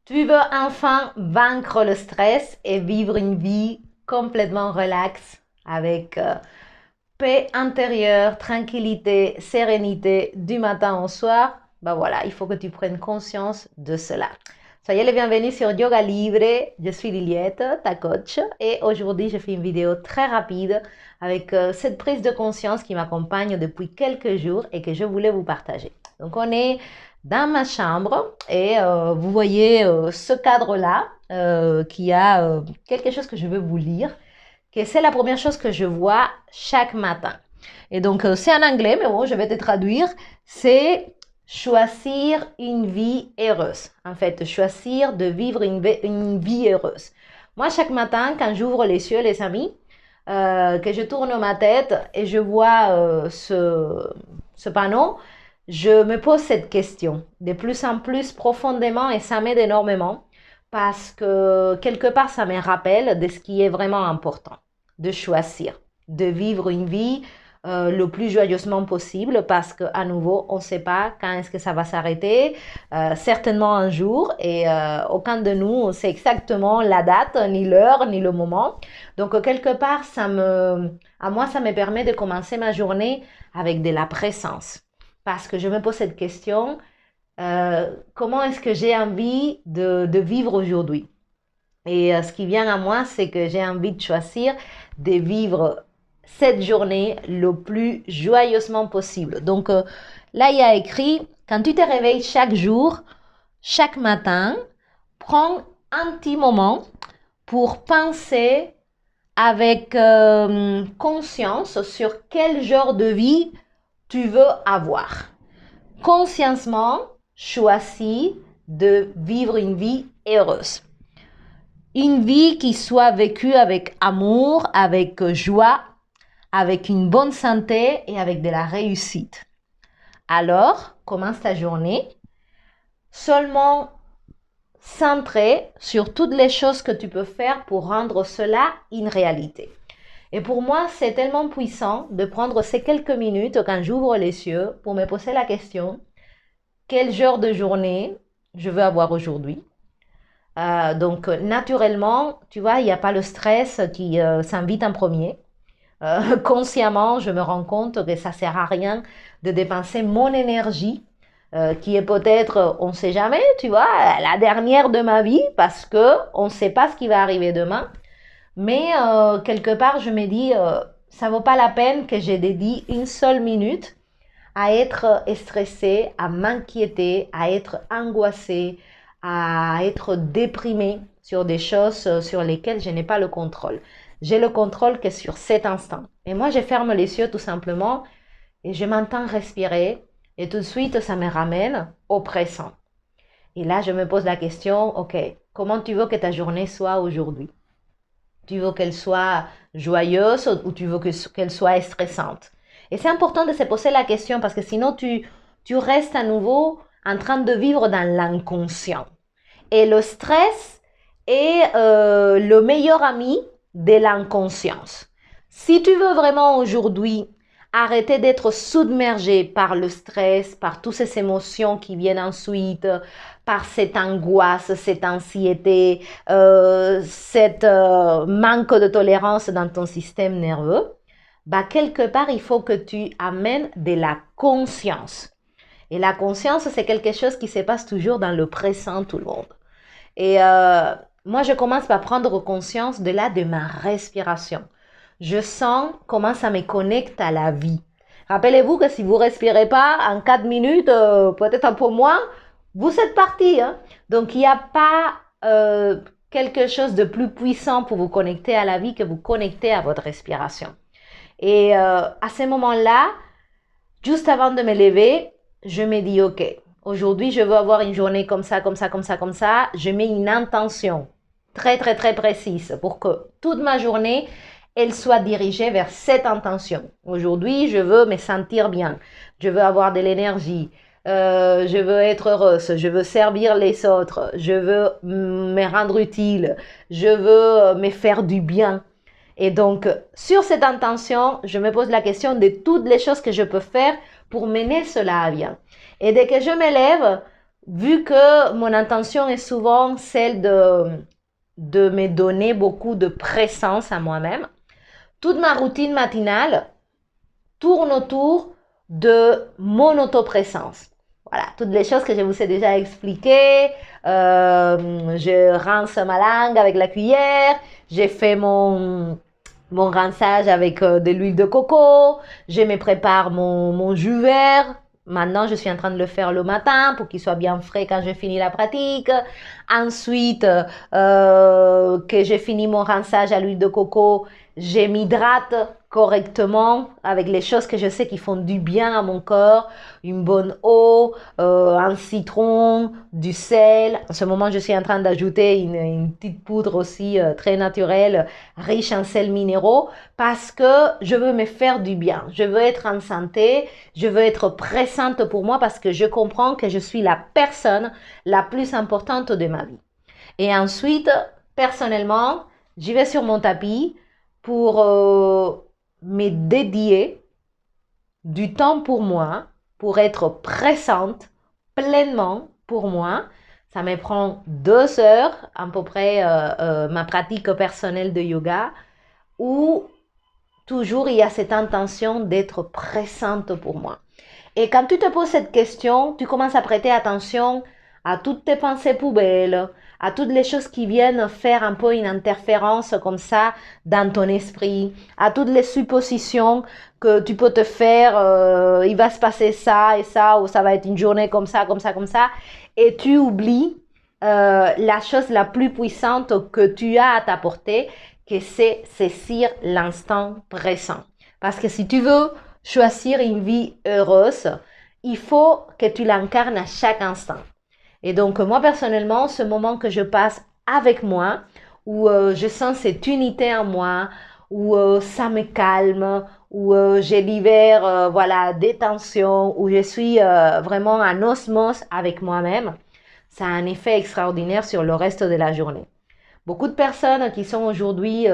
Tu veux enfin vaincre le stress et vivre une vie complètement relaxe avec paix intérieure, tranquillité, sérénité du matin au soir. Ben voilà, il faut que tu prennes conscience de cela. Soyez les bienvenus sur Yoga Libre. Je suis Liliette, ta coach, et aujourd'hui je fais une vidéo très rapide avec cette prise de conscience qui m'accompagne depuis quelques jours et que je voulais vous partager. Donc on est dans ma chambre et vous voyez ce cadre-là qui a quelque chose que je veux vous lire, que c'est la première chose que je vois chaque matin. Et donc c'est en anglais, mais bon, je vais te traduire. C'est choisir une vie heureuse. En fait, choisir de vivre une vie heureuse. Moi, chaque matin, quand j'ouvre les yeux, les amis, que je tourne ma tête et je vois ce panneau, je me pose cette question de plus en plus profondément et ça m'aide énormément parce que quelque part ça me rappelle de ce qui est vraiment important, de choisir, de vivre une vie le plus joyeusement possible parce qu'à nouveau on ne sait pas quand est-ce que ça va s'arrêter, certainement un jour et aucun de nous sait exactement la date, ni l'heure, ni le moment. Donc quelque part à moi ça me permet de commencer ma journée avec de la présence. Parce que je me pose cette question, comment est-ce que j'ai envie de vivre aujourd'hui? Et ce qui vient à moi, c'est que j'ai envie de choisir de vivre cette journée le plus joyeusement possible. Donc là, il y a écrit, quand tu te réveilles chaque jour, chaque matin, prends un petit moment pour penser avec conscience sur quel genre de vie tu veux avoir. Consciemment, choisis de vivre une vie heureuse. Une vie qui soit vécue avec amour, avec joie, avec une bonne santé et avec de la réussite. Alors, commence ta journée seulement centré sur toutes les choses que tu peux faire pour rendre cela une réalité. Et pour moi, c'est tellement puissant de prendre ces quelques minutes quand j'ouvre les yeux pour me poser la question, quel genre de journée je veux avoir aujourd'hui? Donc, naturellement, tu vois, il n'y a pas le stress qui s'invite en premier. Consciemment, je me rends compte que ça ne sert à rien de dépenser mon énergie, qui est peut-être, on ne sait jamais, tu vois, la dernière de ma vie, parce qu'on ne sait pas ce qui va arriver demain. Mais quelque part, je me dis, ça ne vaut pas la peine que j'ai dédié une seule minute à être stressée, à m'inquiéter, à être angoissée, à être déprimée sur des choses sur lesquelles je n'ai pas le contrôle. J'ai le contrôle que sur cet instant. Et moi, je ferme les yeux tout simplement et je m'entends respirer et tout de suite, ça me ramène au présent. Et là, je me pose la question, ok, comment tu veux que ta journée soit aujourd'hui? Tu veux qu'elle soit joyeuse ou tu veux qu'elle soit stressante? Et c'est important de se poser la question parce que sinon tu restes à nouveau en train de vivre dans l'inconscient. Et le stress est le meilleur ami de l'inconscience. Si tu veux vraiment aujourd'hui arrêter d'être submergé par le stress, par toutes ces émotions qui viennent ensuite, par cette angoisse, cette anxiété, cette manque de tolérance dans ton système nerveux, bah quelque part, il faut que tu amènes de la conscience. Et la conscience, c'est quelque chose qui se passe toujours dans le présent, tout le monde. Et moi, je commence par prendre conscience de ma respiration. Je sens comment ça me connecte à la vie. Rappelez-vous que si vous ne respirez pas en 4 minutes, peut-être un peu moins, vous êtes parti. Hein? Donc, il n'y a pas quelque chose de plus puissant pour vous connecter à la vie que vous connecter à votre respiration. Et à ce moment-là, juste avant de me lever, je me dis, ok, aujourd'hui, je veux avoir une journée comme ça, comme ça, comme ça, comme ça. Je mets une intention très, très, très précise pour que toute ma journée, elle soit dirigée vers cette intention. Aujourd'hui, je veux me sentir bien. Je veux avoir de l'énergie. Je veux être heureuse. Je veux servir les autres. Je veux me rendre utile. Je veux me faire du bien. Et donc, sur cette intention, je me pose la question de toutes les choses que je peux faire pour mener cela à bien. Et dès que je me lève, vu que mon intention est souvent celle de me donner beaucoup de présence à moi-même, toute ma routine matinale tourne autour de mon autoprésence. Voilà, toutes les choses que je vous ai déjà expliquées. Je rince ma langue avec la cuillère. J'ai fait mon rinçage avec de l'huile de coco. Je me prépare mon jus vert. Maintenant, je suis en train de le faire le matin pour qu'il soit bien frais quand je finis la pratique. Ensuite, que j'ai fini mon rinçage à l'huile de coco, je m'hydrate correctement avec les choses que je sais qui font du bien à mon corps, une bonne eau, un citron, du sel. En ce moment, je suis en train d'ajouter une petite poudre aussi très naturelle, riche en sels minéraux, parce que je veux me faire du bien. Je veux être en santé, je veux être présente pour moi parce que je comprends que je suis la personne la plus importante de ma vie. Et ensuite, personnellement, j'y vais sur mon tapis pour me dédier du temps pour moi, pour être présente pleinement pour moi. Ça me prend 2 heures à peu près ma pratique personnelle de yoga où toujours il y a cette intention d'être présente pour moi. Et quand tu te poses cette question, tu commences à prêter attention à toutes tes pensées poubelles, à toutes les choses qui viennent faire un peu une interférence comme ça dans ton esprit, à toutes les suppositions que tu peux te faire, il va se passer ça et ça, ou ça va être une journée comme ça, comme ça, comme ça, et tu oublies la chose la plus puissante que tu as à t'apporter, que c'est saisir l'instant présent. Parce que si tu veux choisir une vie heureuse, il faut que tu l'incarnes à chaque instant. Et donc, moi, personnellement, ce moment que je passe avec moi, où je sens cette unité en moi, où ça me calme, où j'ai l'hiver, voilà, des tensions, où je suis vraiment en osmose avec moi-même, ça a un effet extraordinaire sur le reste de la journée. Beaucoup de personnes qui sont aujourd'hui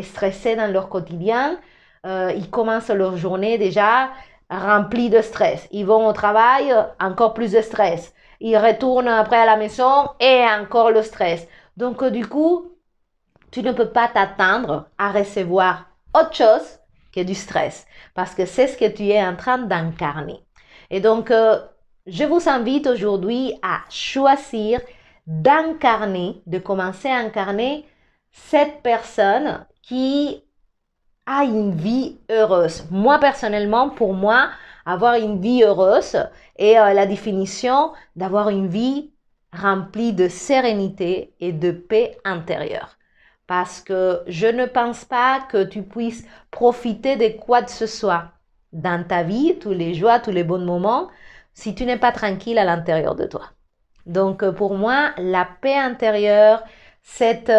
stressées dans leur quotidien, ils commencent leur journée déjà remplis de stress. Ils vont au travail, encore plus de stress. Ils retournent après à la maison et encore le stress. Donc du coup, tu ne peux pas t'attendre à recevoir autre chose que du stress parce que c'est ce que tu es en train d'incarner. Et donc, je vous invite aujourd'hui à choisir d'incarner, de commencer à incarner cette personne qui a une vie heureuse. Moi, personnellement, pour moi, avoir une vie heureuse est la définition d'avoir une vie remplie de sérénité et de paix intérieure. Parce que je ne pense pas que tu puisses profiter de quoi que ce soit dans ta vie, tous les joies, tous les bons moments, si tu n'es pas tranquille à l'intérieur de toi. Donc pour moi, la paix intérieure, cette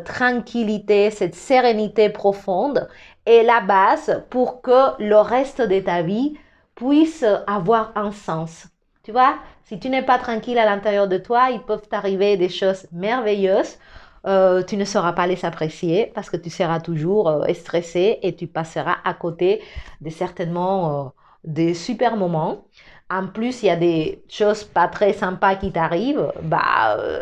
tranquillité, cette sérénité profonde est la base pour que le reste de ta vie puisse avoir un sens. Tu vois, si tu n'es pas tranquille à l'intérieur de toi, il peuvent t'arriver des choses merveilleuses. Tu ne sauras pas les apprécier parce que tu seras toujours stressé et tu passeras à côté de certainement des super moments. En plus, il y a des choses pas très sympas qui t'arrivent,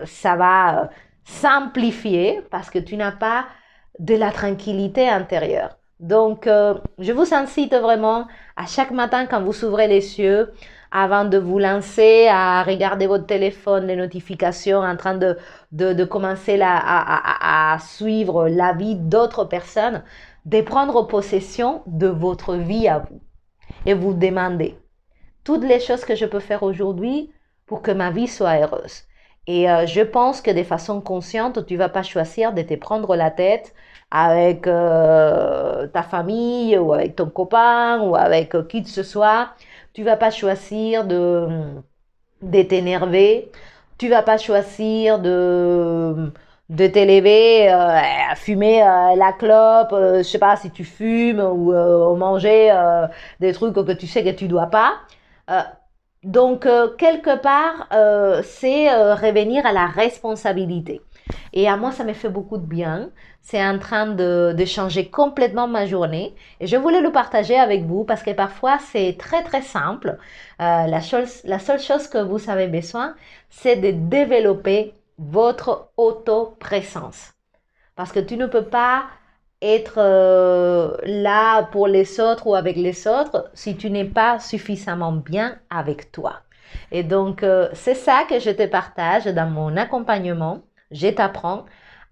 ça va s'amplifier parce que tu n'as pas de la tranquillité intérieure. Donc, je vous incite vraiment à chaque matin quand vous ouvrez les yeux, avant de vous lancer à regarder votre téléphone, les notifications, en train de commencer à suivre la vie d'autres personnes, de prendre possession de votre vie à vous et vous demander toutes les choses que je peux faire aujourd'hui pour que ma vie soit heureuse. Et je pense que de façon consciente, tu ne vas pas choisir de te prendre la tête avec ta famille ou avec ton copain ou avec qui que ce soit. Tu ne vas pas choisir de t'énerver. Tu ne vas pas choisir de t'élever à fumer la clope, je sais pas si tu fumes ou manger des trucs que tu sais que tu dois pas. Euh, donc, quelque part, c'est revenir à la responsabilité. Et à moi, ça me fait beaucoup de bien. C'est en train de changer complètement ma journée. Et je voulais le partager avec vous parce que parfois, c'est très, très simple. La seule chose que vous avez besoin, c'est de développer votre autoprésence. Parce que tu ne peux pas être là pour les autres ou avec les autres si tu n'es pas suffisamment bien avec toi. Et donc, c'est ça que je te partage dans mon accompagnement. Je t'apprends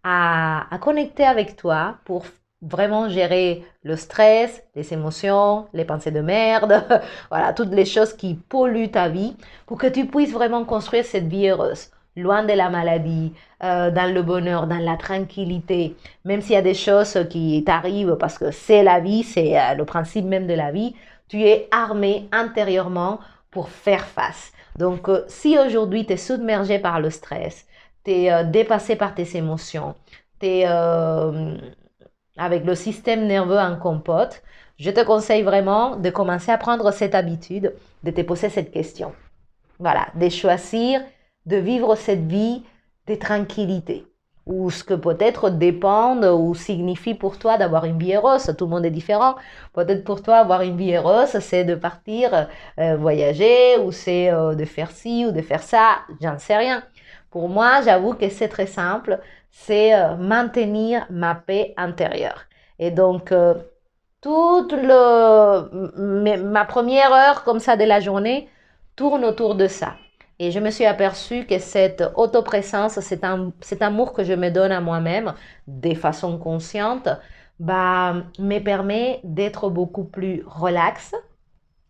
à connecter avec toi pour vraiment gérer le stress, les émotions, les pensées de merde, voilà, toutes les choses qui polluent ta vie pour que tu puisses vraiment construire cette vie heureuse, loin de la maladie, dans le bonheur, dans la tranquillité, même s'il y a des choses qui t'arrivent parce que c'est la vie, c'est le principe même de la vie, tu es armé intérieurement pour faire face. Donc, si aujourd'hui tu es submergé par le stress, tu es dépassé par tes émotions, tu es avec le système nerveux en compote, je te conseille vraiment de commencer à prendre cette habitude de te poser cette question. Voilà, de choisir de vivre cette vie de tranquillité. Ou ce que peut-être dépend ou signifie pour toi d'avoir une vie heureuse. Tout le monde est différent. Peut-être pour toi, avoir une vie heureuse, c'est de partir voyager ou c'est de faire ci ou de faire ça. J'en sais rien. Pour moi, j'avoue que c'est très simple. C'est maintenir ma paix intérieure. Et donc, ma première heure comme ça de la journée tourne autour de ça. Et je me suis aperçue que cette autoprésence, cet amour que je me donne à moi-même de façon consciente, me permet d'être beaucoup plus relax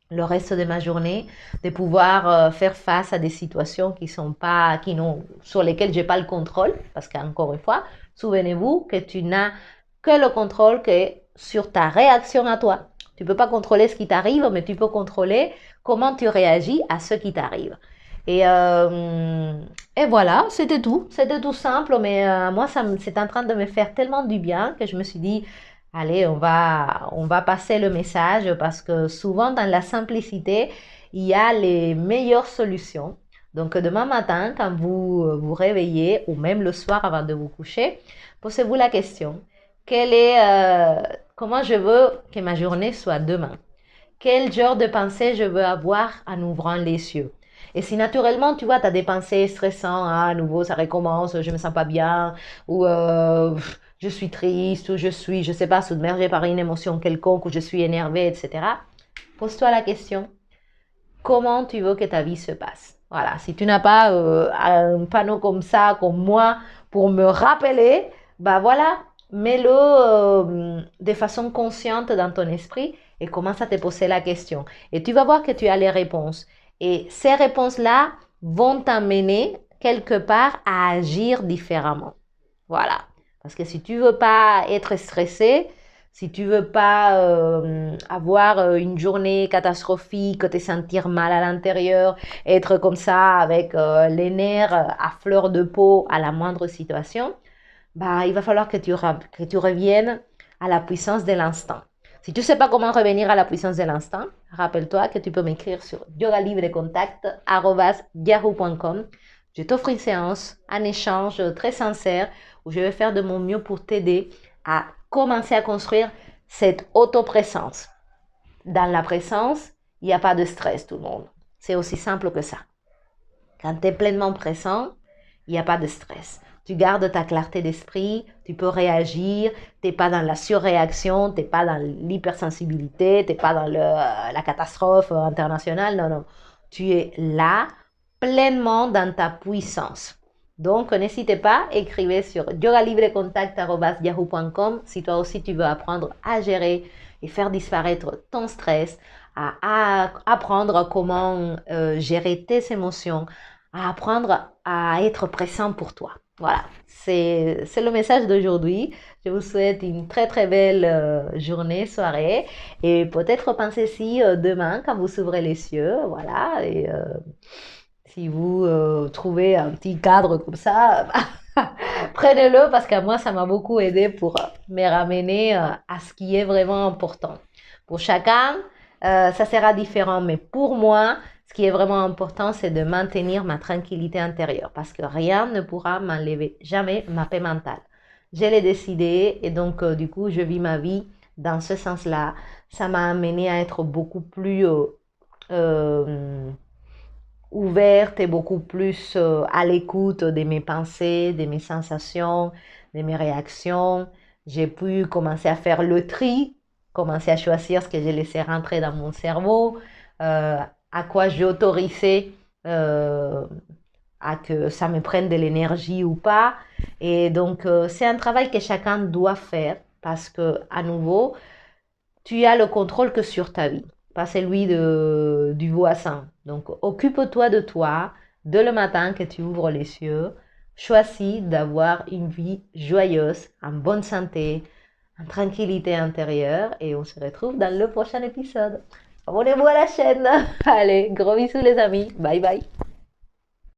le reste de ma journée, de pouvoir faire face à des situations sur lesquelles je n'ai pas le contrôle, parce qu'encore une fois, souvenez-vous que tu n'as que le contrôle que sur ta réaction à toi. Tu ne peux pas contrôler ce qui t'arrive, mais tu peux contrôler comment tu réagis à ce qui t'arrive. Et voilà, c'était tout. C'était tout simple, mais moi, c'est en train de me faire tellement du bien que je me suis dit, allez, on va passer le message parce que souvent, dans la simplicité, il y a les meilleures solutions. Donc, demain matin, quand vous vous réveillez, ou même le soir avant de vous coucher, posez-vous la question, comment je veux que ma journée soit demain? Quel genre de pensée je veux avoir en ouvrant les yeux? Et si naturellement, tu vois, tu as des pensées stressantes, à nouveau, ça recommence, je me sens pas bien, ou je suis triste, ou je sais pas, submergée par une émotion quelconque, ou je suis énervée, etc. Pose-toi la question, comment tu veux que ta vie se passe? Voilà, si tu n'as pas un panneau comme ça, comme moi, pour me rappeler, voilà, mets-le de façon consciente dans ton esprit et commence à te poser la question. Et tu vas voir que tu as les réponses. Et ces réponses-là vont t'amener quelque part à agir différemment. Voilà. Parce que si tu veux pas être stressé, si tu veux pas avoir une journée catastrophique, te sentir mal à l'intérieur, être comme ça avec les nerfs à fleur de peau à la moindre situation, il va falloir que tu reviennes à la puissance de l'instant. Si tu ne sais pas comment revenir à la puissance de l'instant, rappelle-toi que tu peux m'écrire sur yogalibrecontact@yahoo.com. Je t'offre une séance, un échange très sincère où je vais faire de mon mieux pour t'aider à commencer à construire cette autoprésence. Dans la présence, il n'y a pas de stress, tout le monde. C'est aussi simple que ça. Quand tu es pleinement présent, il n'y a pas de stress. Tu gardes ta clarté d'esprit, tu peux réagir, tu n'es pas dans la surréaction, tu n'es pas dans l'hypersensibilité, tu n'es pas dans la catastrophe internationale, non, non. Tu es là, pleinement dans ta puissance. Donc, n'hésitez pas, écrivez sur yogalibrecontact@yahoo.com si toi aussi tu veux apprendre à gérer et faire disparaître ton stress, à apprendre comment gérer tes émotions, à apprendre à être présent pour toi. Voilà, c'est le message d'aujourd'hui. Je vous souhaite une très très belle journée, soirée et peut-être pensez-y demain quand vous ouvrez les yeux. Voilà, et si vous trouvez un petit cadre comme ça, prenez-le parce que moi, ça m'a beaucoup aidé pour me ramener à ce qui est vraiment important. Pour chacun, ça sera différent, mais pour moi, Ce qui est vraiment important, c'est de maintenir ma tranquillité intérieure parce que rien ne pourra m'enlever jamais ma paix mentale. Je l'ai décidé et donc du coup, je vis ma vie dans ce sens-là. Ça m'a amené à être beaucoup plus euh, ouverte et beaucoup plus à l'écoute de mes pensées, de mes sensations, de mes réactions. J'ai pu commencer à faire le tri, commencer à choisir ce que j'ai laissé rentrer dans mon cerveau, euh, à quoi j'ai autorisé euh, à que ça me prenne de l'énergie ou pas. Et donc, c'est un travail que chacun doit faire parce que, à nouveau, tu as le contrôle que sur ta vie, pas celui du voisin. Donc, occupe-toi de toi, de le matin que tu ouvres les yeux. Choisis d'avoir une vie joyeuse, en bonne santé, en tranquillité intérieure. Et on se retrouve dans le prochain épisode. Abonnez-vous à la chaîne. Allez, gros bisous les amis. Bye bye.